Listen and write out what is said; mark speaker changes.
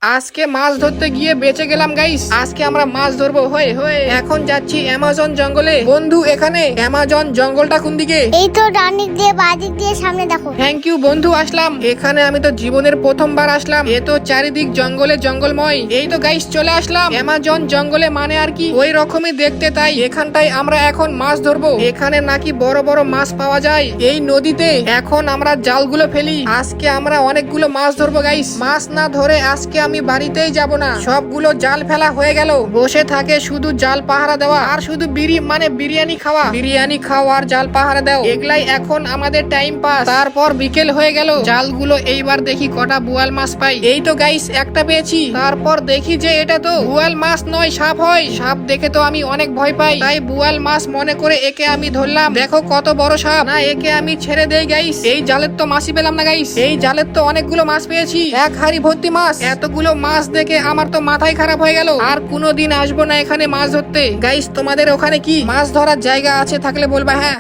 Speaker 1: আজকে মাছ ধরতে গিয়ে বেঁচে গেলাম গাইস। আজকে আমরা মাছ ধরবো হয়ে হয়ে এখন যাচ্ছি অ্যামাজন জঙ্গলে। বন্ধু এখানে অ্যামাজন জঙ্গলটা কোন দিকে?
Speaker 2: এই তো ডানিক দিয়ে বাদিক দিয়ে সামনে দেখো।
Speaker 1: থ্যাংক ইউ বন্ধু, আসলাম এখানে। আমি তো জীবনের প্রথমবার আসলাম। এ তো চারিদিক জঙ্গলে জঙ্গলময়। এই তো গাইস চলে আসলাম অ্যামাজন জঙ্গলে, মানে আর কি ওই রকমই দেখতে। তাই এখানটাই আমরা এখন মাছ ধরবো। এখানে নাকি বড় বড় মাছ পাওয়া যায় এই নদীতে। এখন আমরা জালগুলো ফেলি। আজকে আমরা অনেকগুলো মাছ ধরবো গাইস। মাছ না ধরে আজকে আমি বাড়িতেই যাব না। সবগুলো জাল ফেলা হয়ে গেল। বসে থাকে শুধু জাল পাহারা দেওয়া আর শুধু বিরিয়ানি খাওয়া। বিরিয়ানি খাওয়া আর জাল পাহারা দাও, এগুলাই এখন আমাদের টাইম পাস। তারপর বিকেল হয়ে গেল। জালগুলো এইবার দেখি কটা বোয়াল মাছ পাই। এই তো গাইস একটা পেয়েছি। তারপর দেখি যে এটা তো বোয়াল মাছ নয়, সাপ হয়। সাপ দেখে তো আমি অনেক ভয় পাই, তাই বোয়াল মাছ মনে করে একে আমি ধরলাম। দেখো কত বড় সাপ। না, একে আমি ছেড়ে দেই গাইস। এই জালের তো মাছই পেলাম না গাইস। এই জালের তো অনেকগুলো মাছ পেয়েছি, এক হাড়ি ভর্তি মাছ। এতগুলো মাছ দেখে আমার তো মাথায় খারাপ হয়ে গেল। আর কোনোদিন আসবো না এখানে মাছ ধরতে। গাইস তোমাদের ওখানে কি মাছ ধরার জায়গা আছে? থাকলে বলবা হ্যাঁ।